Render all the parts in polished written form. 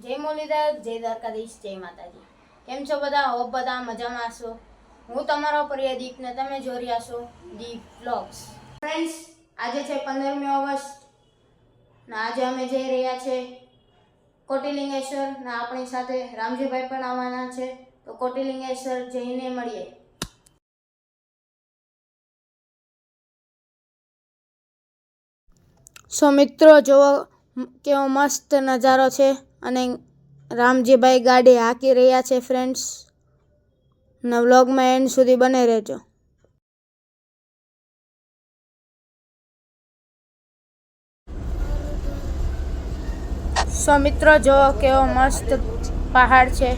જય મુરલીધર, જય દ્વારકાધીશ, જય માતાજી। કેમ છો બધા? હોપ બધા મજામાં હશો। હું તમારો પ્રિય દીપ ને તમે જોઈ રહ્યા છો દીપ વ્લોગ્સ। ફ્રેન્ડ્સ, આજે છે 15મી ઓગસ્ટ ને આજે અમે જઈ રહ્યા છે કોટિલિંગેશ્વર ને આપણી સાથે રામજીભાઈ પણ આવવાના છે, તો કોટિલિંગેશ્વર જઈને મળીએ। સો મિત્રો, જોવો કેવો મસ્ત નજારો છે અને રામજીભાઈ ગાડી હાંકી રહ્યા છે ફ્રેન્ડ્સ, ને વ્લોગમાં એન્ડ સુધી બને રહેજો। સો મિત્રો, જોવો કેવો મસ્ત પહાડ છે।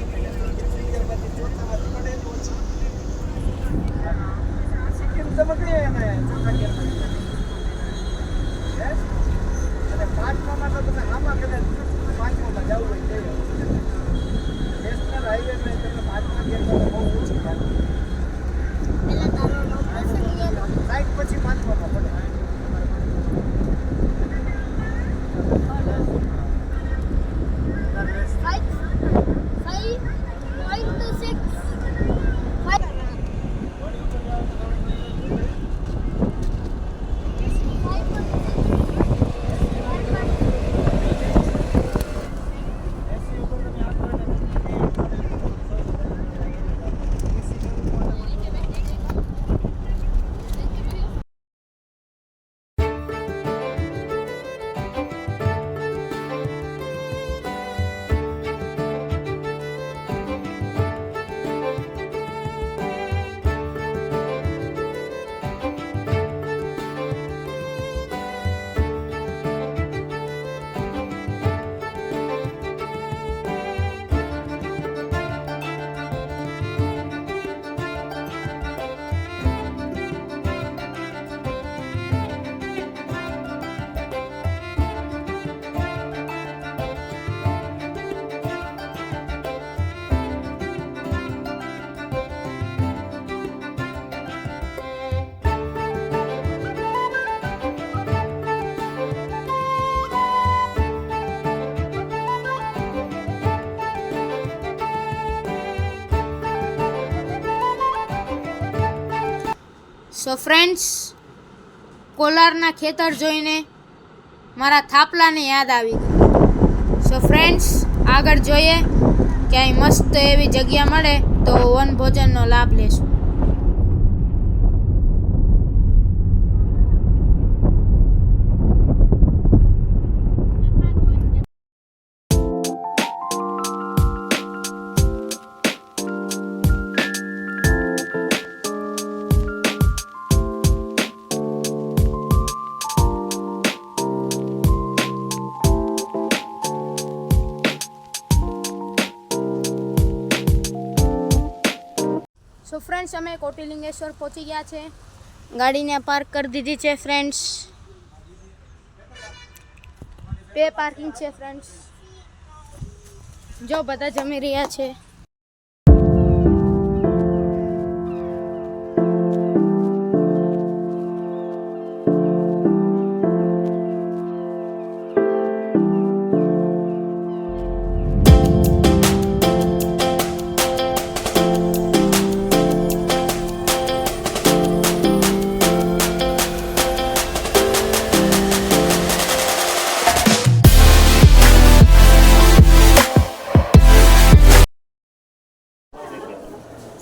સો ફ્રેન્ડ્સ, કોલારના ખેતર જોઈને મારા થાપલાને યાદ આવી ગઈ। સો ફ્રેન્ડ્સ, આગળ જોઈએ ક્યાંય મસ્ત એવી જગ્યા મળે તો વનભોજનનો લાભ લેશું। સો ફ્રેન્ડ્સ, અમે કોટિલિંગેશ્વર પહોંચી ગયા છે, ગાડીને પાર્ક કરી દીધી છે ફ્રેન્ડ્સ। બે પાર્કિંગ છે ફ્રેન્ડ્સ, જો બધા જમી રહ્યા છે।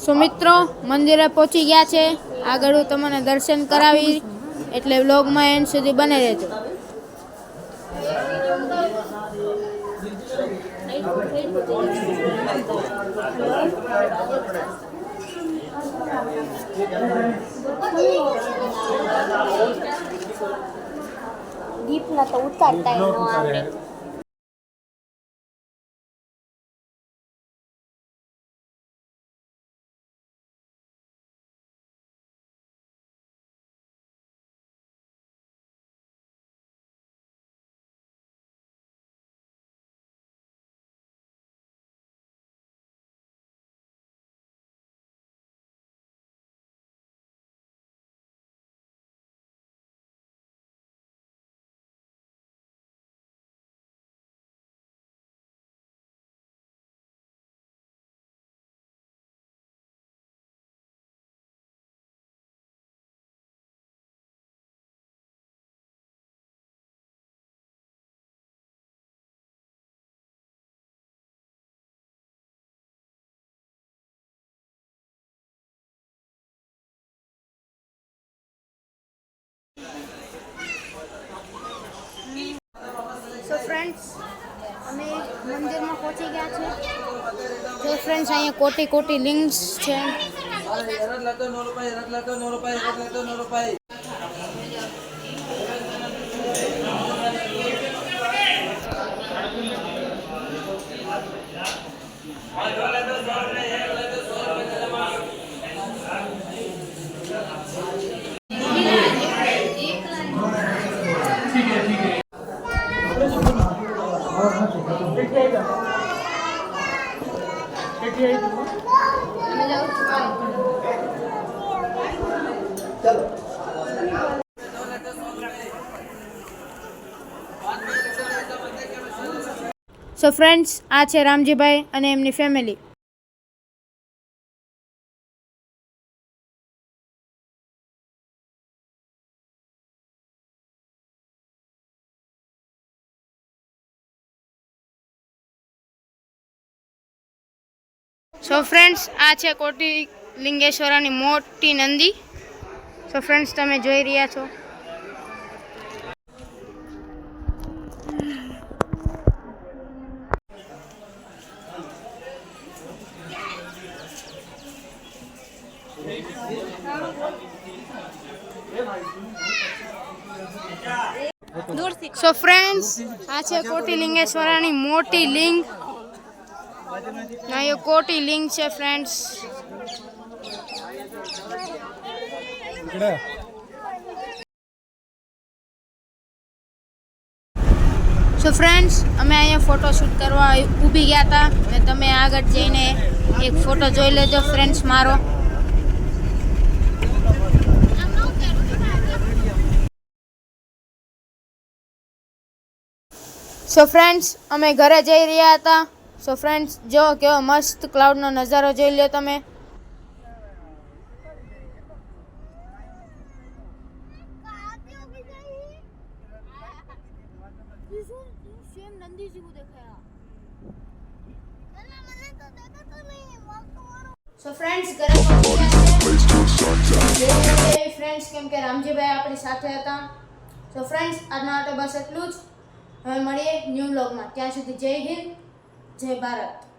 સો મિત્રો, મંદિરે પહોંચી ગયા છે, આગળ હું તમને દર્શન કરાવી, એટલે વ્લોગમાં એન્ડ સુધી બને રહેજો। દીપના તો ઉતારતા ન આવડે। મંદિરમાં પહોંચી ગયા છે. તો ફ્રેન્ડ્સ અહીંયા કોટી કોટી લિંક્સ છે. સો ફ્રેન્ડ્સ આ છે રામજીભાઈ અને એમની ફેમિલી. સો ફ્રેન્ડ્સ આ છે કોટી લિંગેશ્વરાની મોટી નંદી. સો ફ્રેન્ડ્સ તમે જોઈ રહ્યા છો. સો ફ્રેન્ડ્સ આ છે કોટી લિંગેશ્વરાની મોટી લિંગ. ના એ કોટી લિંગ છે ફ્રેન્ડ્સ. સો ફ્રેન્ડ્સ અમે અહીંયા ફોટોશૂટ કરવા ઊભી ગયા હતા અને તમે આગળ જઈને એક ફોટો જોઈ લેજો ફ્રેન્ડ્સ મારો. સો ફ્રેન્ડ્સ અમે ઘરે જઈ રહ્યા હતા. સો ફ્રેન્ડ્સ જો કેવો મસ્ત ક્લાઉડનો નજારો જોઈ લો તમે. સો ફ્રેન્ડ્સ ઘરે પહોંચી ગયા છે ફ્રેન્ડ્સ, કેમ કે રામજીભાઈ આપણી સાથે હતા. સો ફ્રેન્ડ્સ આજના માટે બસ એટલું જ. હવે મળીએ ન્યૂ વ્લોગમાં. ત્યાં સુધી જય હિન્દ, જય ભારત.